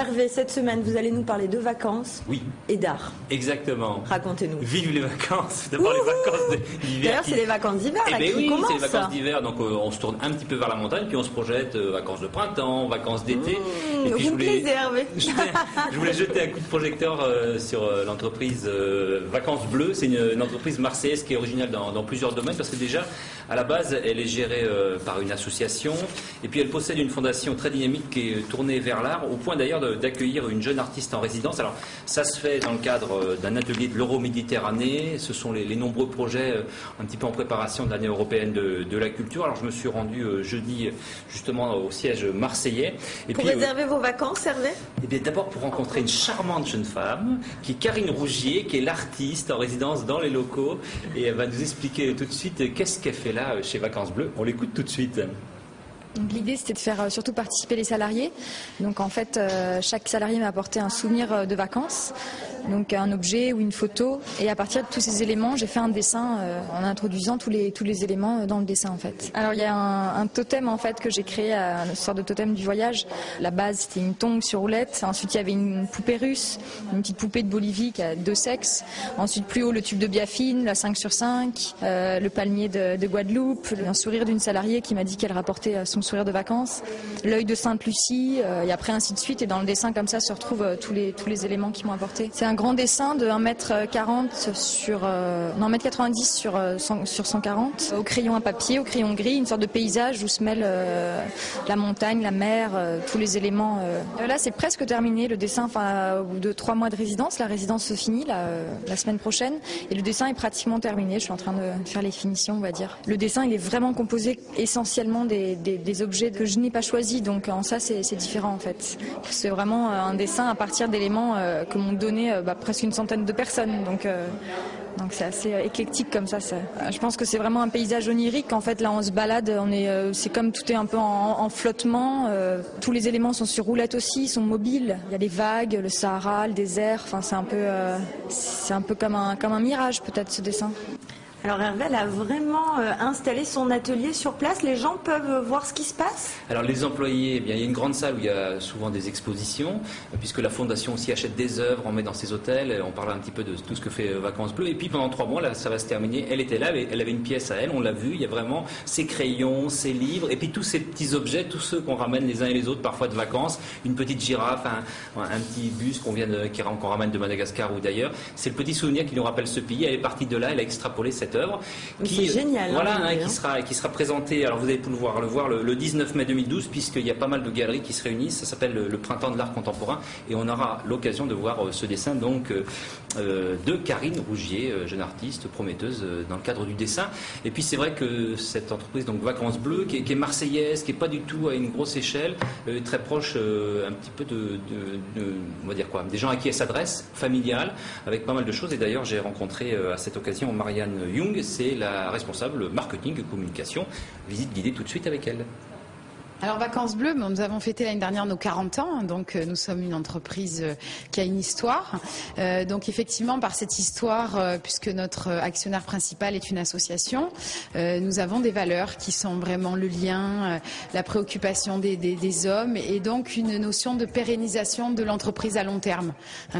Hervé, cette semaine, vous allez nous parler de vacances et d'art. Exactement. Racontez-nous. Vive les vacances. D'abord les vacances d'hiver. D'ailleurs, c'est les vacances d'hiver qui commencent. Oui, c'est les vacances d'hiver. Donc on se tourne un petit peu vers la montagne, puis on se projette vacances de printemps, vacances d'été. Et puis, vous me plaisez, Hervé. Je voulais jeter un coup de projecteur sur l'entreprise Vacances Bleues. C'est une entreprise marseillaise qui est originale dans plusieurs domaines, parce que déjà, à la base, elle est gérée par une association, et puis elle possède une fondation très dynamique qui est tournée vers l'art, au point d'ailleurs d'accueillir une jeune artiste en résidence. Alors ça se fait dans le cadre d'un atelier de l'Euro-Méditerranée. Ce sont les nombreux projets un petit peu en préparation de l'année européenne de la culture. Alors je me suis rendu jeudi justement au siège marseillais. Et pour réserver vos vacances, Hervé? Eh bien d'abord pour rencontrer une charmante jeune femme qui est Karine Rougier, qui est l'artiste en résidence dans les locaux, et elle va nous expliquer tout de suite qu'est-ce qu'elle fait là chez Vacances Bleues. On l'écoute tout de suite. L'idée, c'était de faire surtout participer les salariés. Donc en fait, chaque salarié m'a apporté un souvenir de vacances, donc un objet ou une photo. Et à partir de tous ces éléments, j'ai fait un dessin en introduisant tous les éléments dans le dessin en fait. Alors il y a un totem en fait que j'ai créé, une sorte de totem du voyage. La base, c'était une tongue sur roulette. Ensuite, il y avait une poupée russe, une petite poupée de Bolivie qui a 2 sexes. Ensuite, plus haut, le tube de Biafine, la 5/5, le palmier de Guadeloupe, un sourire d'une salariée qui m'a dit qu'elle rapportait son sourire de vacances, l'œil de Sainte-Lucie, et après ainsi de suite. Et dans le dessin comme ça se retrouvent tous les éléments qui m'ont apporté. C'est un grand dessin de 1m40 sur 1m90 sur 140, au crayon à papier, au crayon gris, une sorte de paysage où se mêlent la montagne, la mer, tous les éléments. Là, c'est presque terminé le dessin. Au bout de 3 mois de résidence, la résidence se finit la semaine prochaine, et le dessin est pratiquement terminé. Je suis en train de faire les finitions, on va dire. Le dessin, il est vraiment composé essentiellement des objets que je n'ai pas choisis, donc en ça c'est différent en fait. C'est vraiment un dessin à partir d'éléments que m'ont donné presque une centaine de personnes, donc c'est assez éclectique comme ça. Je pense que c'est vraiment un paysage onirique. En fait, là, on se balade, c'est comme tout est un peu en flottement. Tous les éléments sont sur roulette aussi, sont mobiles. Il y a les vagues, le Sahara, le désert. Enfin, c'est un peu comme un mirage peut-être ce dessin. Alors Hervé, elle a vraiment installé son atelier sur place. Les gens peuvent voir ce qui se passe? Alors les employés, il y a une grande salle où il y a souvent des expositions, puisque la fondation aussi achète des œuvres, on met dans ses hôtels. On parle un petit peu de tout ce que fait Vacances Bleues. Et puis pendant 3 mois, là, ça va se terminer. Elle était là, elle avait une pièce à elle, on l'a vu. Il y a vraiment ses crayons, ses livres, et puis tous ces petits objets, tous ceux qu'on ramène les uns et les autres, parfois de vacances. Une petite girafe, un petit bus qu'on ramène de Madagascar ou d'ailleurs. C'est le petit souvenir qui nous rappelle ce pays. Elle est partie de là, elle a extrapolé cette œuvre qui est génial, qui sera présentée. Alors vous allez pouvoir le voir le 19 mai 2012, puisqu'il y a pas mal de galeries qui se réunissent. Ça s'appelle le Printemps de l'art contemporain, et on aura l'occasion de voir ce dessin donc de Karine Rougier, jeune artiste prometteuse dans le cadre du dessin. Et puis c'est vrai que cette entreprise donc Vacances Bleues, qui est marseillaise, qui est pas du tout à une grosse échelle, très proche un petit peu on va dire quoi, des gens à qui elle s'adresse, familiale, avec pas mal de choses. Et d'ailleurs j'ai rencontré à cette occasion Marianne Young, c'est la responsable marketing et communication. Visite guidée tout de suite avec elle. Alors Vacances Bleues, nous avons fêté l'année dernière nos 40 ans, donc nous sommes une entreprise qui a une histoire. Donc effectivement, par cette histoire, puisque notre actionnaire principal est une association, nous avons des valeurs qui sont vraiment le lien, la préoccupation des hommes, et donc une notion de pérennisation de l'entreprise à long terme,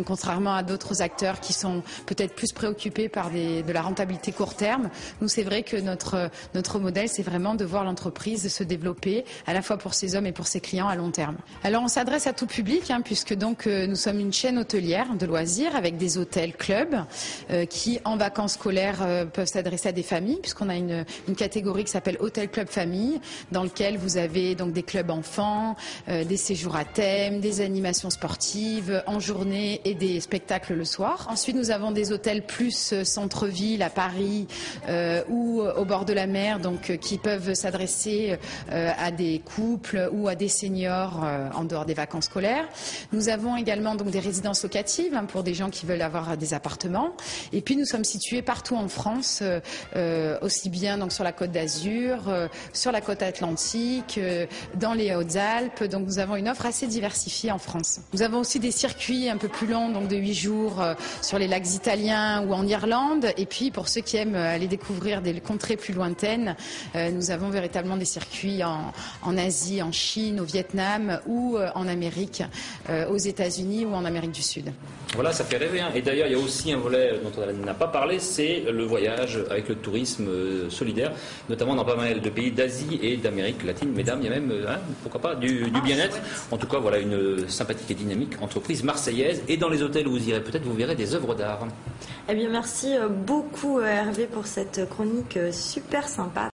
contrairement à d'autres acteurs qui sont peut-être plus préoccupés par de la rentabilité court terme. Nous, c'est vrai que notre modèle, c'est vraiment de voir l'entreprise se développer à la fois pour ses hommes et pour ses clients à long terme. Alors on s'adresse à tout public, puisque donc nous sommes une chaîne hôtelière de loisirs avec des hôtels clubs qui en vacances scolaires peuvent s'adresser à des familles, puisqu'on a une catégorie qui s'appelle hôtel club famille, dans lequel vous avez donc des clubs enfants, des séjours à thème, des animations sportives en journée et des spectacles le soir. Ensuite nous avons des hôtels plus centre-ville à Paris ou au bord de la mer, donc qui peuvent s'adresser à des couples ou à des seniors en dehors des vacances scolaires. Nous avons également donc des résidences locatives pour des gens qui veulent avoir des appartements. Et puis nous sommes situés partout en France, aussi bien donc sur la Côte d'Azur, sur la côte atlantique, dans les Hautes-Alpes. Donc nous avons une offre assez diversifiée en France. Nous avons aussi des circuits un peu plus longs, donc de 8 jours sur les lacs italiens ou en Irlande. Et puis pour ceux qui aiment aller découvrir des contrées plus lointaines, nous avons véritablement des circuits en Asie Asie, en Chine, au Vietnam ou en Amérique, aux États-Unis ou en Amérique du Sud. Voilà, ça fait rêver. Et d'ailleurs, il y a aussi un volet dont on n'a pas parlé, c'est le voyage avec le tourisme solidaire, notamment dans pas mal de pays d'Asie et d'Amérique latine. Mesdames, il y a même, pourquoi pas, du bien-être. En tout cas, voilà une sympathique et dynamique entreprise marseillaise. Et dans les hôtels où vous irez, peut-être vous verrez des œuvres d'art. Eh bien, merci beaucoup Hervé pour cette chronique super sympa.